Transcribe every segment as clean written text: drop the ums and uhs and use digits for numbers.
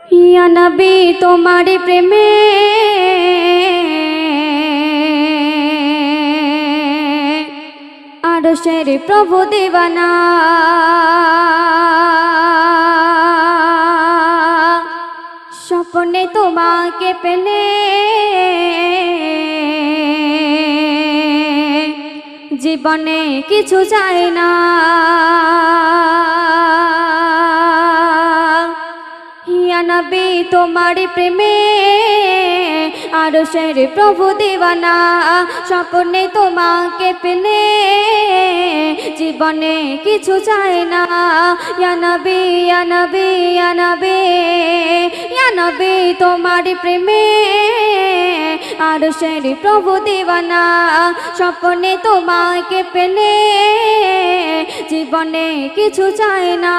ইয়া নবী তোমার প্রেমে আরশের প্রভু দেওয়ানা, স্বপ্নে তোমাকে পেলে জীবনে কিছু চাই না। ইয়া নবী তোমার প্রেমে আরশের প্রভু দেওয়ানা, স্বপ্নে তোমাকে পেলে জীবনে কিছু চাই না। ইয়া নবী ইয়া নবী ইয়া নবী ইয়া নবী তোমার প্রেমে আরশের প্রভু দেওয়ানা, স্বপ্নে তোমাকে পেলে জীবনে কিছু চাই না।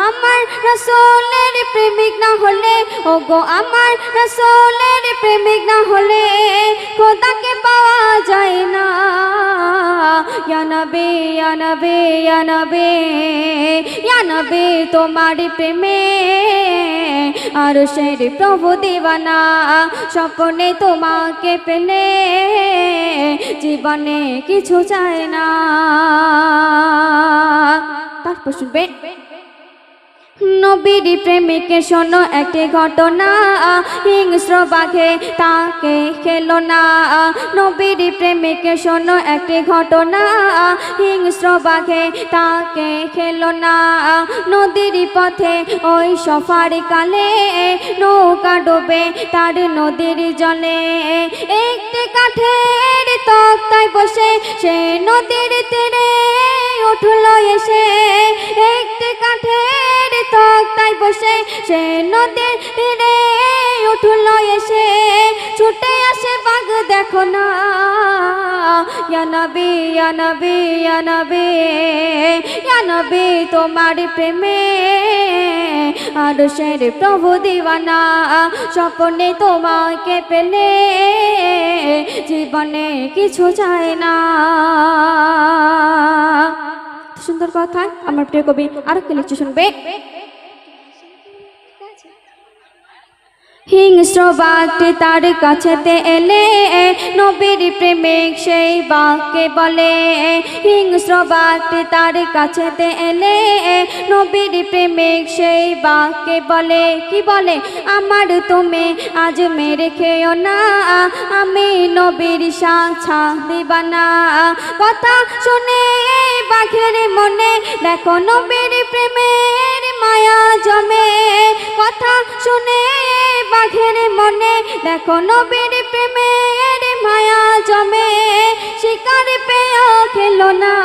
আমার রাসূলের প্রেমিক না হলে, ওগো আমার রাসূলের প্রেমিক না হলে খোদাকে পাওয়া যায় না। ইয়া নবী ইয়া নবী ইয়া নবী ইয়া নবী তোমার প্রেমে আরশের প্রভু দেওয়ানা, স্বপ্নে তোমাকে পেলে জীবনে কিছু চাই না। তারপর শুনবে নবীর প্রেমিকে শোনো একটি ঘটনা, হিংস্র বাঘে তাকে খেলো না। নবীর প্রেমিকে শোনো একটি ঘটনা, হিংস্র বাঘে তাকে খেলো না। নদীর পথে ওই সফার কালে নৌকা ডোবে তার নদীর জলে, একটি কাঠের তক্তায় বসে সে নদীর তীরে উঠলো এসে, একটি কাঠের তক্তায় বসে সে নদীর তীরে উঠলো এসে, ছুটে আসে বাঘ দেখো না। ইয়া নবী ইয়া নবী ইয়া নবী ইয়া নবী তোমার প্রেমে আরশের প্রভু দেওয়ানা, স্বপ্নে তোমাকে পেলে জীবনে কিছু চাই না। সুন্দর কথা আমার প্রিয় কবি আরো কি লিখছে শুনবে। হিংস্র বাঘটি তার কাছেতে এলে নবীর প্রেমিক সেই বাঘকে বলে, হিংস্র বাঘটি তার কাছেতে এলে নবীর প্রেমিক সেই বাঘকে বলে, কি বলে, আমার তুমি আজ মেরে খেও না, আমি নবীর সাছা দিবানা। কথা শুনে বাঘের মনে দেখো নবীর প্রেমের মায়া জমে, কথা শুনে বাঘের মনে দেখো নবীর প্রেমের মায়া জমে, শিকার পেয়েও খেলো না।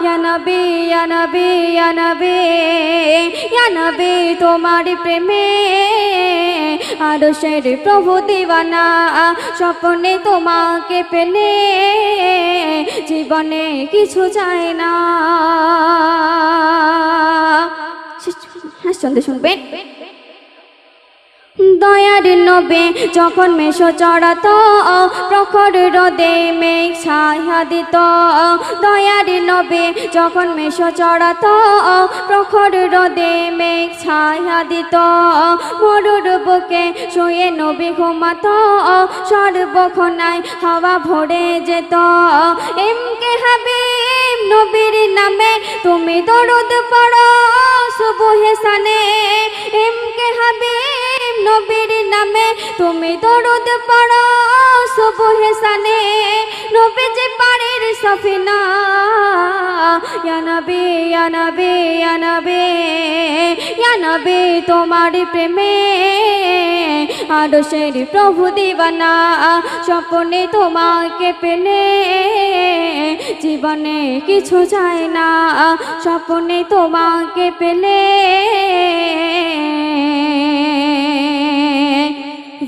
ইয়া নবী ইয়া নবী ইয়া নবী ইয়া নবী তোমার প্রেমে আরশের প্রভু দেওয়ানা, স্বপ্নে তোমাকে পেলে জীবনে কিছু চাই না। শুনতে শুনবে দয়ার নবী যখন মেষ চড়াতো প্রখর রোদে মেঘ ছায়া দিত, দয়ার নবী যখন মেষ চড়াতো প্রখর রোদে মেঘ ছায়া দিত, মরুর বুকে শুয়ে নবী ঘুমাতো সর্বক্ষণায় হাওয়া ভরে যেত। এমকে হাবিব নবীর নামে তুমি দরুদ পড়ো সুবহে সানে, এমকে হাবিব নবীর নামে তুমি দরুদ পড়ো সুবহে সানে, নবীজি পারের সফিনা। ইয়া নবী ইয়া নবী ইয়া নবী ইয়া নবী তোমার প্রেমে আরশের প্রভু দেওয়ানা, স্বপ্নে তোমাকে পেলে জীবনে কিছু চাই না, স্বপ্নে তোমাকে পেলে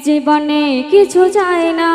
জীবনে কিছু চাই না।